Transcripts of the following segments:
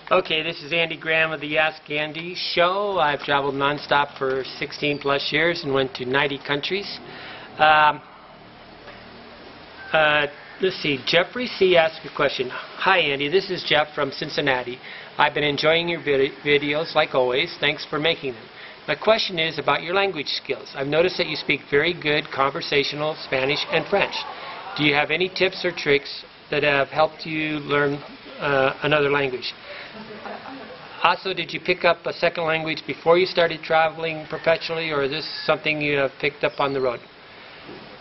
Okay, this is Andy Graham of the Ask Andy Show. I've traveled nonstop for 16 plus years and went to 90 countries. Let's see, Jeffrey C. asked a question. Hi Andy, this is Jeff from Cincinnati. I've been enjoying your videos like always. Thanks for making them. My question is about your language skills. I've noticed that you speak very good conversational Spanish and French. Do you have any tips or tricks that have helped you learn another language? Also, did you pick up a second language before you started traveling professionally, or is this something you have picked up on the road?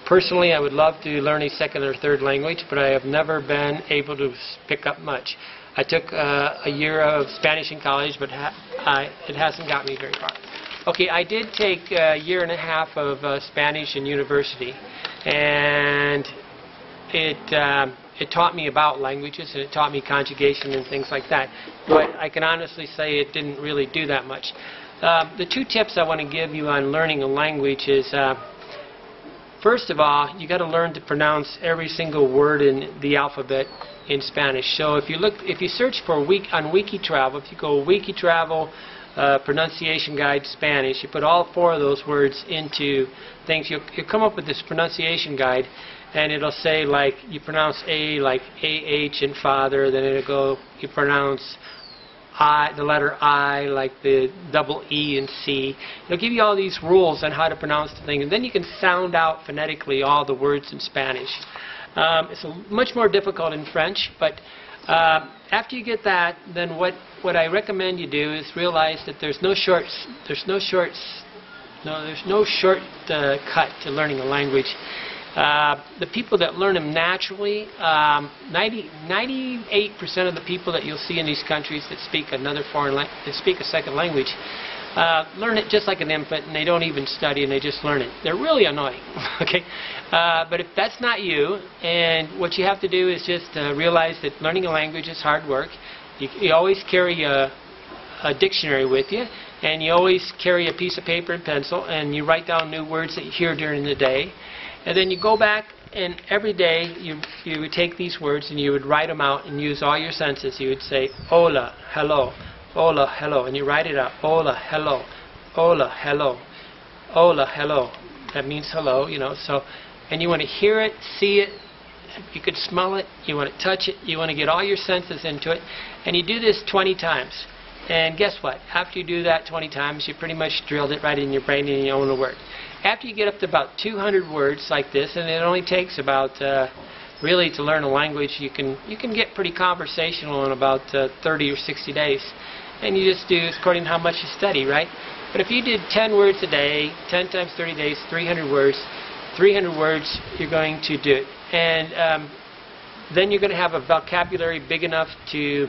Personally, I would love to learn a second or third language, but I have never been able to pick up much. I took a year of Spanish in college, but it hasn't got me very far. Okay, I did take a year and a half of Spanish in university, and it taught me about languages, and it taught me conjugation and things like that. But I can honestly say it didn't really do that much. The two tips I want to give you on learning a language is, first of all, you got to learn to pronounce every single word in the alphabet in Spanish. So if you search for on WikiTravel, if you go WikiTravel pronunciation guide Spanish, you put all four of those words into things, you'll come up with this pronunciation guide, and it'll say, like, you pronounce A like A-H in father, then it'll go, you pronounce I, the letter I, like the double E in C. It'll give you all these rules on how to pronounce the thing, and then you can sound out phonetically all the words in Spanish. It's much more difficult in French, but after you get that, then what I recommend you do is realize that there's no short cut to learning a language. The people that learn them naturally, 98% of the people that you'll see in these countries that speak another foreign language, that speak a second language, learn it just like an infant, and they don't even study, and they just learn it. They're really annoying. Okay, but if that's not you, and what you have to do is just realize that learning a language is hard work. You always carry a dictionary with you, and you always carry a piece of paper and pencil, and you write down new words that you hear during the day. And then you go back, and every day you would take these words and you would write them out and use all your senses. You would say, hola, hello, hola, hello, and you write it out, hola, hello, hola, hello, hola, hello. That means hello, you know. So, and you want to hear it, see it, you could smell it, you want to touch it, you want to get all your senses into it, and you do this 20 times. And guess what? After you do that 20 times, you pretty much drilled it right in your brain and you own the word. After you get up to about 200 words like this, and it only takes about, really to learn a language, you can get pretty conversational in about 30 or 60 days. And you just do according to how much you study, right? But if you did 10 words a day, 10 times 30 days, 300 words, you're going to do it. And then you're going to have a vocabulary big enough to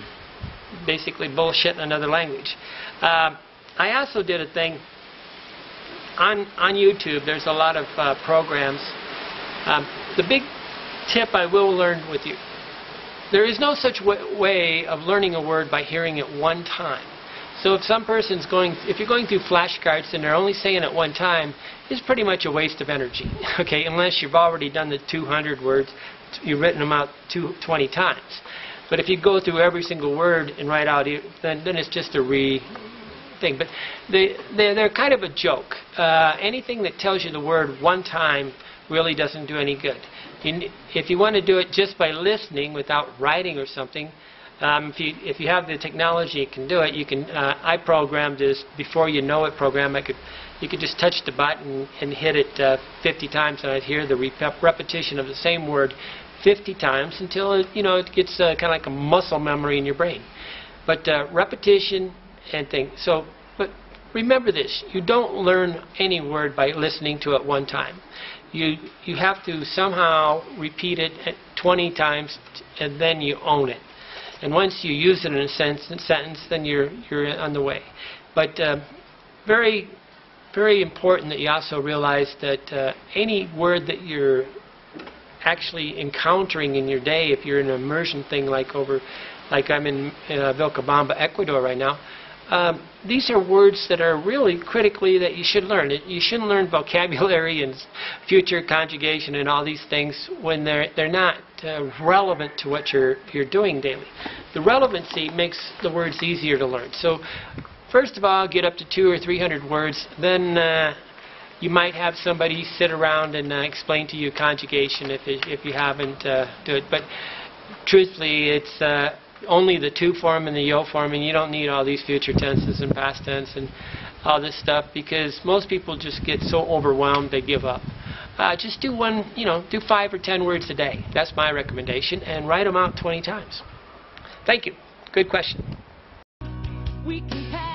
basically bullshit in another language. I also did a thing on YouTube. There's a lot of programs. The big tip I will learn with you: there is no such way of learning a word by hearing it one time. So if some person's if you're going through flashcards and they're only saying it one time, it's pretty much a waste of energy. Okay, unless you've already done the 200 words, you've written them out 20 times. But if you go through every single word and write out, then it's just a thing. But they're kind of a joke. Anything that tells you the word one time really doesn't do any good. If you want to do it just by listening without writing or something, if you have the technology, you can do it. You can. I programmed this before you know it program. You could just touch the button and hit it 50 times, and I'd hear the repetition of the same word 50 times until it gets kind of like a muscle memory in your brain. But repetition and things. So, but remember this: you don't learn any word by listening to it one time. You have to somehow repeat it 20 times, and then you own it. And once you use it in a sentence, then you're on the way. But very, very important that you also realize that any word that you're actually encountering in your day, if you're in an immersion thing like I'm in Vilcabamba, Ecuador right now, these are words that are really critically that you should learn. You shouldn't learn vocabulary and future conjugation and all these things when they're not relevant to what you're doing daily. The relevancy makes the words easier to learn. So first of all, get up to 200 or 300 words. Then you might have somebody sit around and explain to you conjugation if you haven't do it. But truthfully, it's only the to form and the yo form, and you don't need all these future tenses and past tense and all this stuff, because most people just get so overwhelmed they give up. Just do do 5 or 10 words a day. That's my recommendation, and write them out 20 times. Thank you. Good question. We can